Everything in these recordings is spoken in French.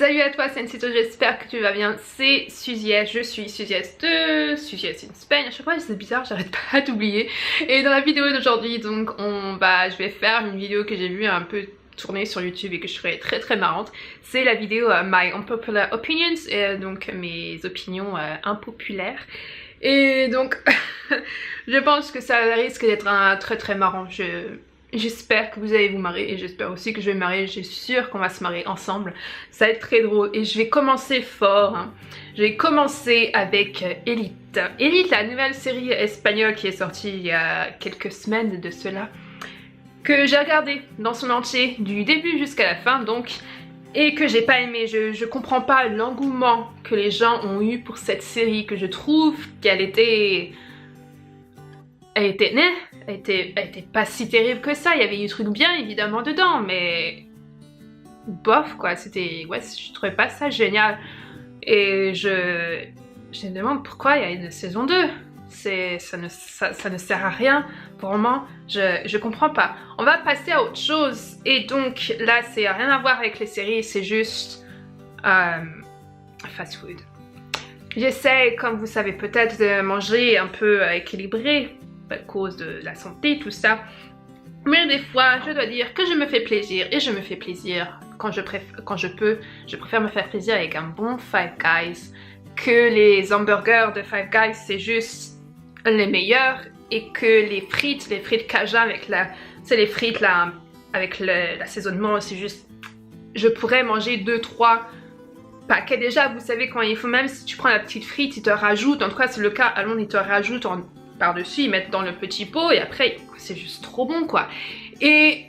Salut à toi Sensito, j'espère que tu vas bien. C'est Suziès, je suis Suziès de Suziès in Spain. À chaque fois c'est bizarre, j'arrête pas d'oublier. Et dans la vidéo d'aujourd'hui, donc je vais faire une vidéo que j'ai vue un peu tourner sur YouTube et que je trouvais très marrante. C'est la vidéo My Unpopular Opinions, donc mes opinions impopulaires. Et donc je pense que ça risque d'être un très marrant. J'espère que vous allez vous marrer et j'espère aussi que je vais me marrer. Je suis sûre qu'on va se marrer ensemble. Ça va être très drôle et je vais commencer fort. Hein. Je vais commencer avec Elite. Elite, la nouvelle série espagnole qui est sortie il y a quelques semaines de cela, que j'ai regardé dans son entier du début jusqu'à la fin donc, et que j'ai pas aimé. Je comprends pas l'engouement que les gens ont eu pour cette série, que je trouve qu'elle était... Elle était pas si terrible que ça. Il y avait eu des trucs bien évidemment dedans, mais bof quoi, c'était... Ouais, je trouvais pas ça génial. Et je me demande pourquoi il y a une saison 2. Ça ne sert à rien pour moi, je comprends pas. On va passer à autre chose. Et donc là c'est rien à voir avec les séries, c'est juste fast food. J'essaie, comme vous savez peut-être, de manger un peu équilibré à cause de la santé, tout ça. Mais des fois, je dois dire que je me fais plaisir et je me fais plaisir quand je peux. Je préfère me faire plaisir avec un bon Five Guys, que les hamburgers de Five Guys, c'est juste les meilleurs, et que les frites Cajun avec les frites là, avec l'assaisonnement, c'est juste... Je pourrais manger 2-3 paquets déjà. Vous savez quand il faut, même si tu prends la petite frite, ils te rajoutent, en tout cas c'est le cas à Londres, ils te rajoutent par-dessus, ils mettent dans le petit pot et après c'est juste trop bon quoi. Et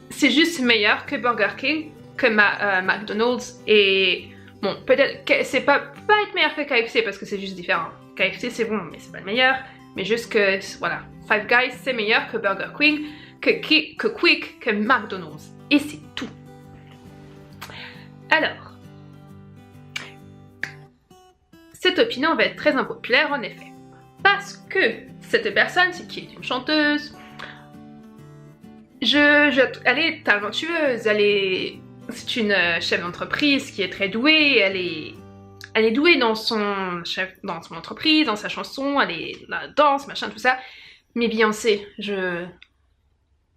c'est juste meilleur que Burger King, que McDonald's. Et bon, peut-être que c'est pas être meilleur que KFC parce que c'est juste différent. KFC c'est bon mais c'est pas le meilleur, mais juste que voilà, Five Guys c'est meilleur que Burger King, que Quick, que McDonald's, et c'est tout. Alors, cette opinion va être très impopulaire en effet. Parce que cette personne, qui est une chanteuse, elle est talentueuse, c'est une chef d'entreprise qui est très douée, elle est douée dans son entreprise, dans sa chanson, elle est dans la danse, machin, tout ça. Mais Beyoncé,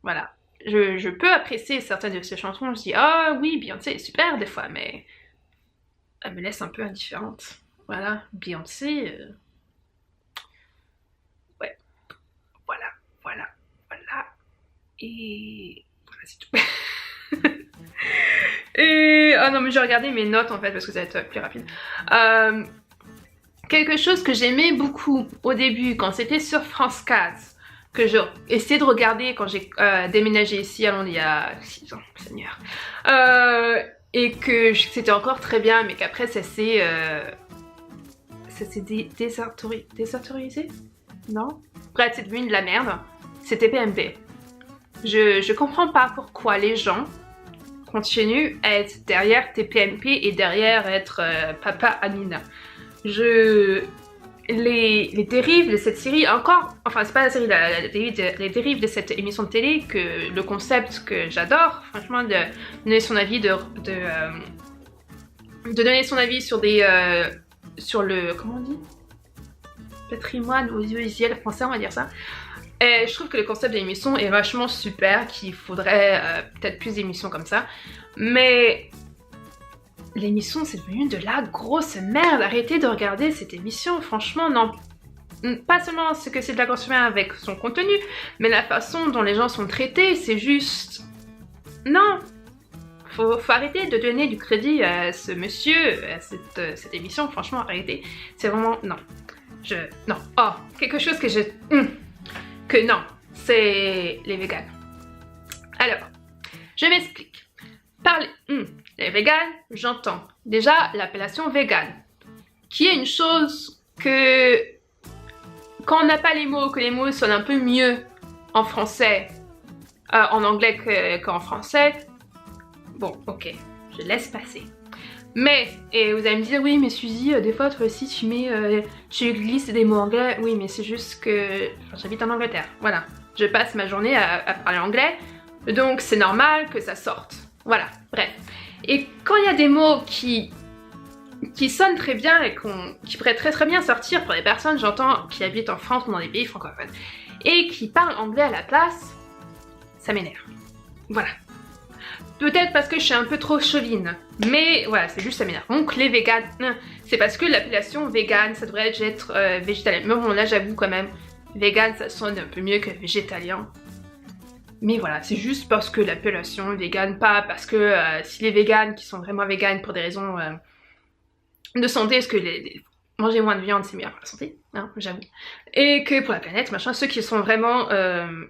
voilà, je peux apprécier certaines de ses chansons, je dis ah oui, Beyoncé est super des fois, mais elle me laisse un peu indifférente. Voilà, Beyoncé... Voilà. Et voilà, c'est tout. Et oh non, mais j'ai regardé mes notes en fait parce que ça va être plus rapide. Quelque chose que j'aimais beaucoup au début quand c'était sur France 4, que j'ai essayé de regarder quand j'ai déménagé ici à Londres il y a 6 ans, Seigneur. Et que c'était encore très bien, mais qu'après ça s'est désautorisé. Non? Bref, c'est devenu de la merde. C'était PMP. Je comprends pas pourquoi les gens continuent à être derrière TPMP et derrière être Papa Amina. Les dérives de cette série, enfin c'est pas la série, les dérives de cette émission de télé, que le concept que j'adore, franchement, de donner son avis, de donner son avis sur sur le, comment on dit, patrimoine audiovisuel français, on va dire ça. Et je trouve que le concept de l'émission est vachement super, qu'il faudrait peut-être plus d'émissions comme ça. Mais l'émission c'est devenu de la grosse merde. Arrêtez de regarder cette émission, franchement, non. Pas seulement ce que c'est de la consommer avec son contenu, mais la façon dont les gens sont traités, c'est juste... Non. Faut arrêter de donner du crédit à ce monsieur, à cette émission, franchement, arrêtez. C'est vraiment... Non. Non. Oh, quelque chose que que non, c'est les véganes. Alors, je m'explique. Les véganes, j'entends déjà l'appellation végane, qui est une chose que, quand on n'a pas les mots, que les mots sonnent un peu mieux en français, en anglais qu'en français, bon, ok, je laisse passer. Mais, et vous allez me dire, oui mais Suzy, des fois toi aussi tu glisses des mots anglais. Oui mais c'est juste que j'habite en Angleterre, voilà. Je passe ma journée à parler anglais, donc c'est normal que ça sorte. Voilà, bref. Et quand il y a des mots qui sonnent très bien et qui pourraient très bien sortir pour les personnes, j'entends, qui habitent en France ou dans les pays francophones, et qui parlent anglais à la place, ça m'énerve. Voilà. Peut-être parce que je suis un peu trop chauvine, mais voilà, c'est juste ça m'énerve. Donc les véganes, c'est parce que l'appellation vegan, ça devrait être végétalien. Mais bon, là j'avoue quand même, vegan ça sonne un peu mieux que végétalien. Mais voilà, c'est juste parce que l'appellation vegan, pas parce que si les véganes qui sont vraiment véganes pour des raisons de santé, parce que manger moins de viande c'est meilleur pour la santé, hein, j'avoue. Et que pour la planète, machin, ceux qui sont vraiment,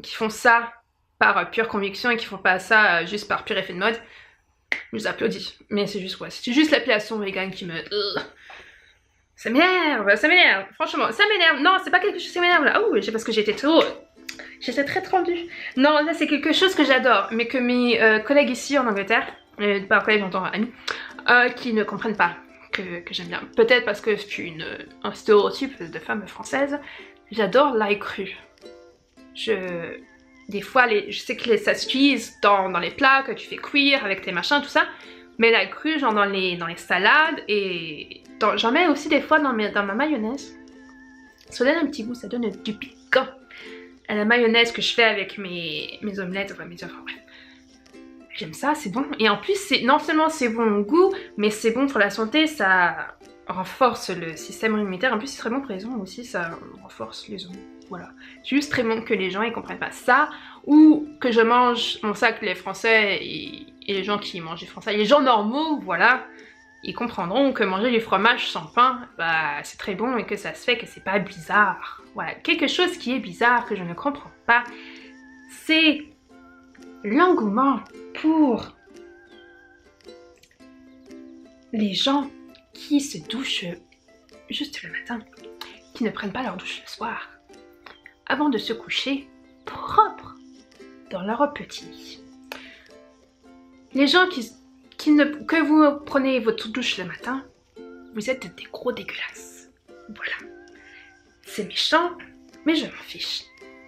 qui font ça par pure conviction et qui font pas ça juste par pur effet de mode, je vous applaudis. Mais c'est juste, ouais, c'est juste l'appellation vegan qui me... ça m'énerve, franchement, ça m'énerve. Non, c'est pas quelque chose qui m'énerve là. Oh, c'est parce que j'étais très tendue. Non, là c'est quelque chose que j'adore, mais que mes collègues ici en Angleterre, par collègues j'entends amis, qui ne comprennent pas que j'aime bien. Peut-être parce que je suis un stéréotype de femme française, j'adore l'ail cru. Des fois, je sais que ça s'utilise dans les plats que tu fais cuire avec tes machins, tout ça, mais l'ail cru, genre dans les salades, et j'en mets aussi des fois dans ma mayonnaise. Ça donne un petit goût, ça donne du piquant à la mayonnaise que je fais avec mes omelettes, enfin mes œufs, bref. J'aime ça, c'est bon. Et en plus, non seulement c'est bon au goût, mais c'est bon pour la santé, ça renforce le système immunitaire. En plus, c'est très bon pour les ongles aussi, ça renforce les ongles. Voilà. C'est juste très bon que les gens ils comprennent pas ça, ou que je mange, bon ça que les Français et les gens qui mangent du français, les gens normaux, voilà, ils comprendront que manger du fromage sans pain, bah c'est très bon et que ça se fait, que c'est pas bizarre. Voilà, quelque chose qui est bizarre, que je ne comprends pas, c'est l'engouement pour les gens qui se douchent juste le matin, qui ne prennent pas leur douche le soir, avant de se coucher propre dans leur petit lit. Les gens que vous prenez votre douche le matin, vous êtes des gros dégueulasses. Voilà. C'est méchant, mais je m'en fiche.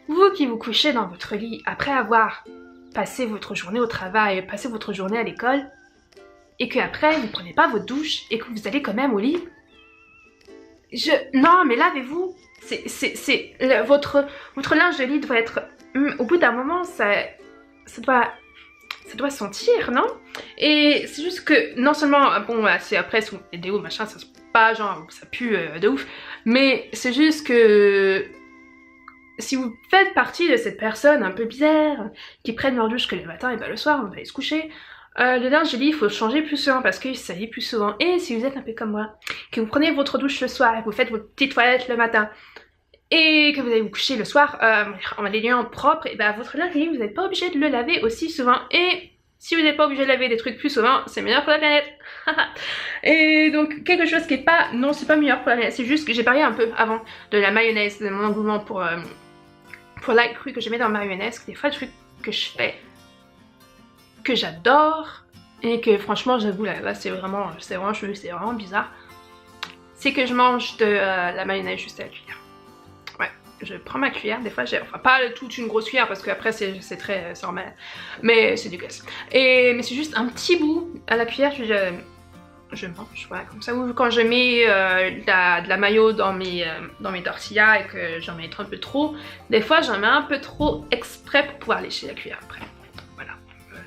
Vous qui vous couchez dans votre lit après avoir passé votre journée au travail, passé votre journée à l'école, et que après vous prenez pas votre douche et que vous allez quand même au lit, non mais lavez-vous. Votre linge de lit doit être... au bout d'un moment, ça doit sentir, non? Et c'est juste que, non seulement, bon, c'est après, sous les déos, machin, ça se pas, genre, ça pue de ouf, mais c'est juste que... si vous faites partie de cette personne un peu bizarre, qui prennent leur douche que le matin et pas le soir, on va aller se coucher, le linge de lit, il faut changer plus souvent parce qu'il salit plus souvent. Et si vous êtes un peu comme moi, que vous prenez votre douche le soir et que vous faites votre petite toilette le matin, et que vous allez vous coucher le soir en les lieux propres, et bah votre linge de lit, vous n'êtes pas obligé de le laver aussi souvent. Et si vous n'êtes pas obligé de laver des trucs plus souvent, c'est meilleur pour la planète. Et donc quelque chose qui est pas... non, c'est pas meilleur pour la planète, c'est juste que j'ai parlé un peu avant de la mayonnaise, de mon engouement pour l'ail cru que je mets dans la mayonnaise, des fois des trucs que je fais, que j'adore, et que franchement j'avoue là c'est vraiment bizarre, c'est que je mange de la mayonnaise juste à la cuillère. Ouais, je prends ma cuillère, des fois enfin pas toute une grosse cuillère parce que après c'est très normal, mais c'est dégueulasse. Mais c'est juste un petit bout à la cuillère, je mange, voilà, comme ça. Ou quand je mets de la mayo dans mes tortillas et que j'en mets un peu trop, des fois j'en mets un peu trop exprès pour pouvoir lécher la cuillère après. Voilà,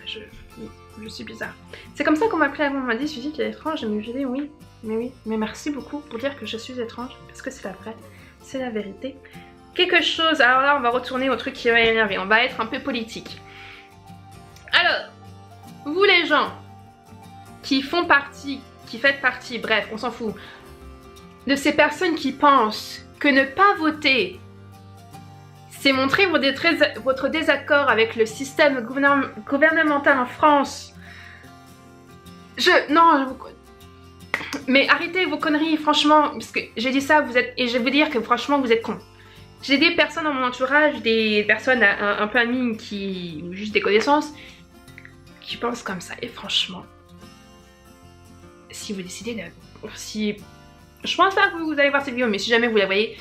je suis bizarre. C'est comme ça qu'on m'appelait avant, on m'a dit Suzy tu es étrange, je me suis dit oui, mais merci beaucoup pour dire que je suis étrange, parce que c'est la vraie, c'est la vérité. Quelque chose, alors là on va retourner au truc qui va m'énerver, on va être un peu politique. Alors, vous les gens qui font partie, qui faites partie, bref, on s'en fout, de ces personnes qui pensent que ne pas voter, c'est montrer votre désaccord avec le système gouvernemental en France. Non, mais arrêtez vos conneries, franchement, parce que j'ai dit ça, et je vais vous dire que franchement, vous êtes cons. J'ai des personnes dans mon entourage, des personnes un peu amies ou juste des connaissances, qui pensent comme ça, et franchement, si vous décidez de... je pense pas que vous allez voir cette vidéo, mais si jamais vous la voyez,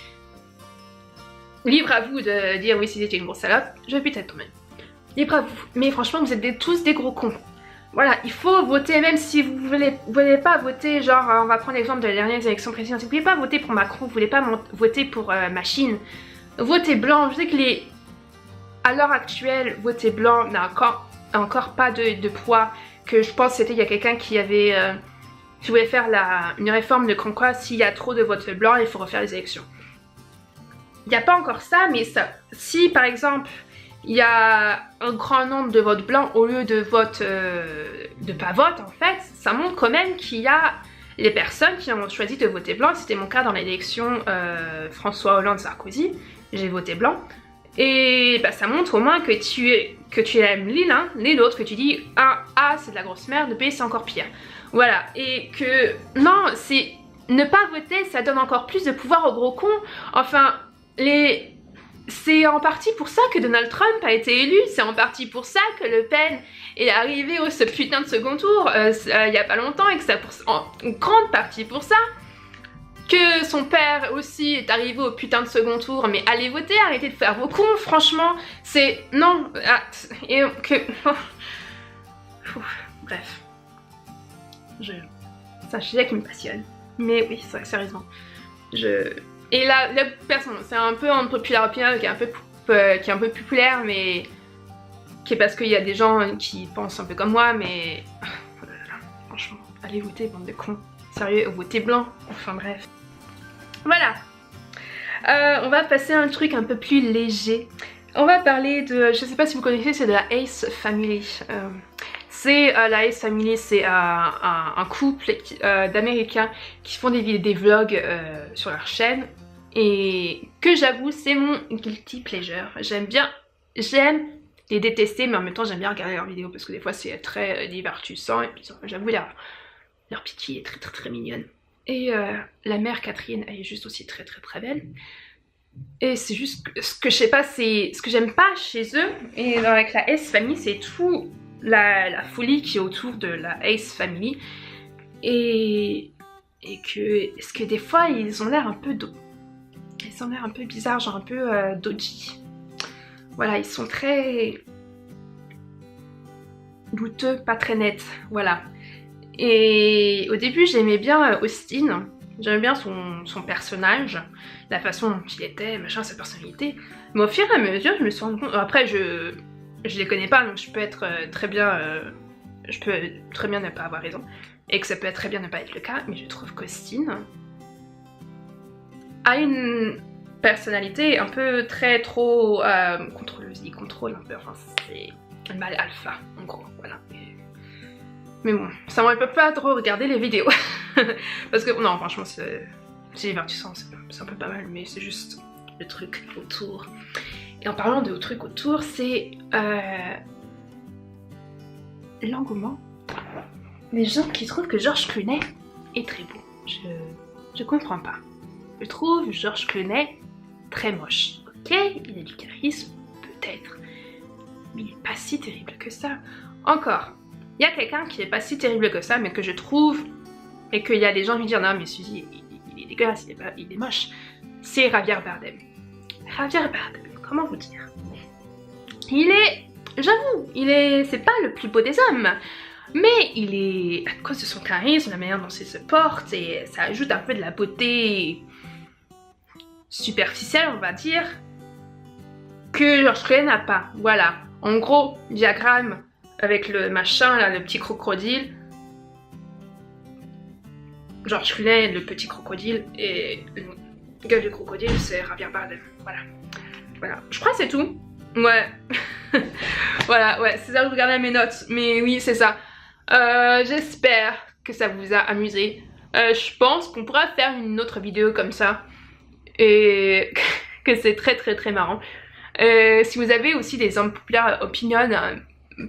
libre à vous de dire oui si c'était une grosse salope, je vais peut-être tomber. Libre à vous. Mais franchement, vous êtes tous des gros cons. voilà, il faut voter, même si vous voulez pas voter, genre, on va prendre l'exemple de la dernière élection présidentielle, si vous voulez pas voter pour Macron, vous voulez pas voter pour Machine, votez blanc. Je sais que à l'heure actuelle, voter blanc n'a encore pas de poids, que je pense que c'était, il y a quelqu'un qui voulait faire une réforme de comme quoi, s'il y a trop de votes blancs, il faut refaire les élections. Il n'y a pas encore ça, mais si par exemple, il y a un grand nombre de votes blancs au lieu de votes de pas vote en fait, ça montre quand même qu'il y a les personnes qui ont choisi de voter blanc. C'était mon cas dans l'élection François Hollande-Sarkozy, j'ai voté blanc. Et bah, ça montre au moins que tu aimes l'un, l'autre, que tu dis A c'est de la grosse merde, B c'est encore pire. Voilà, et que non, c'est ne pas voter, ça donne encore plus de pouvoir aux gros cons. Enfin, c'est en partie pour ça que Donald Trump a été élu, c'est en partie pour ça que Le Pen est arrivé ce putain de second tour il y a pas longtemps, et que c'est en grande partie pour ça que son père aussi est arrivé au putain de second tour. Mais allez voter, arrêtez de faire vos cons, franchement, c'est... non, et que... bref. C'est un sujet qui me passionne. Mais oui, c'est vrai, sérieusement. Et là, la personne, c'est un peu un populaire opinion qui est un peu populaire, mais qui est parce qu'il y a des gens qui pensent un peu comme moi, mais oh là là, franchement, allez voter, bande de cons. Sérieux, votez blanc. Enfin bref. Voilà. On va passer à un truc un peu plus léger. On va parler de, je sais pas si vous connaissez, c'est de la Ace Family. La Ace Family, c'est un couple d'Américains qui font des vlogs sur leur chaîne, et que j'avoue c'est mon guilty pleasure. J'aime les détester, mais en même temps j'aime bien regarder leurs vidéos parce que des fois c'est très divertissant, et puis j'avoue leur pitié est très très très mignonne. Et la mère Catherine, elle est juste aussi très très très belle. Et c'est juste ce que je sais pas, c'est ce que j'aime pas chez eux. Et avec la Ace Family, c'est tout la folie qui est autour de la Ace Family, et que des fois ils ont l'air un peu bizarres, genre un peu dodgy. Voilà, ils sont très douteux, pas très nets, voilà. Et au début j'aimais bien Austin, j'aimais bien son personnage, la façon dont il était, machin, sa personnalité. Mais au fur et à mesure je me suis rendu compte, après je les connais pas, donc je peux très bien ne pas avoir raison, et que ça peut très bien ne pas être le cas, mais je trouve qu'Austin a une personnalité un peu trop contrôleuse, il contrôle un peu, enfin c'est un mâle alpha en gros, voilà. Mais bon, ça m'empêche pas trop regarder les vidéos, parce que non, franchement c'est divertissant, c'est un peu pas mal, mais c'est juste le truc autour. Et en parlant de trucs autour, c'est l'engouement. Les gens qui trouvent que George Clooney est très beau. Je comprends pas. Je trouve George Clooney très moche. Ok, il a du charisme, peut-être. Mais il est pas si terrible que ça. Encore, il y a quelqu'un qui est pas si terrible que ça, mais que je trouve, et qu'il y a des gens qui me disent non mais Suzy, il est dégueulasse, il est moche. C'est Javier Bardem. Javier Bardem. Comment vous dire? J'avoue, c'est pas le plus beau des hommes, mais il est, à cause de son charisme, la manière dont il se porte, et ça ajoute un peu de la beauté superficielle, on va dire, que George Clooney n'a pas. Voilà, en gros, diagramme avec le machin, là, le petit crocodile. George Clooney, le petit crocodile, et le gueule du crocodile, c'est Javier Bardem. Voilà. Voilà, je crois que c'est tout. Ouais. Voilà, ouais, c'est ça que je regardais mes notes. Mais oui, c'est ça. J'espère que ça vous a amusé. Je pense qu'on pourra faire une autre vidéo comme ça. Et que c'est très très très marrant. Si vous avez aussi des unpopular opinions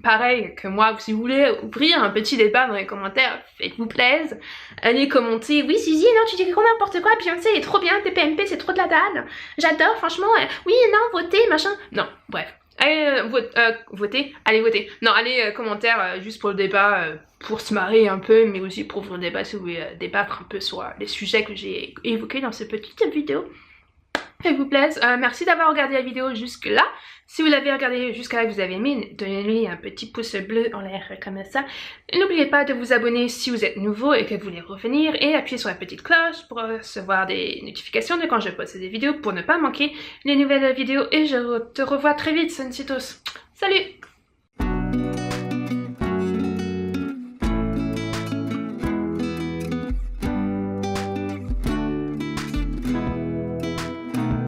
pareil que moi, si vous voulez ouvrir un petit débat dans les commentaires, faites-vous plaisir, allez commenter. Oui Suzy, non tu dis n'importe quoi, Beyoncé est trop bien, TPMP c'est trop de la dalle, j'adore franchement, oui non votez machin, non bref, allez voter, allez voter, non allez commentaire juste pour le débat, pour se marrer un peu, mais aussi pour ouvrir le débat si vous voulez débattre un peu sur les sujets que j'ai évoqués dans cette petite vidéo. qu'elle vous plaise. Merci d'avoir regardé la vidéo jusque là. Si vous l'avez regardé jusqu'à là et que vous avez aimé, donnez-lui un petit pouce bleu en l'air comme ça. N'oubliez pas de vous abonner si vous êtes nouveau et que vous voulez revenir et appuyez sur la petite cloche pour recevoir des notifications de quand je poste des vidéos pour ne pas manquer les nouvelles vidéos et je te revois très vite, Sunsitos. Salut!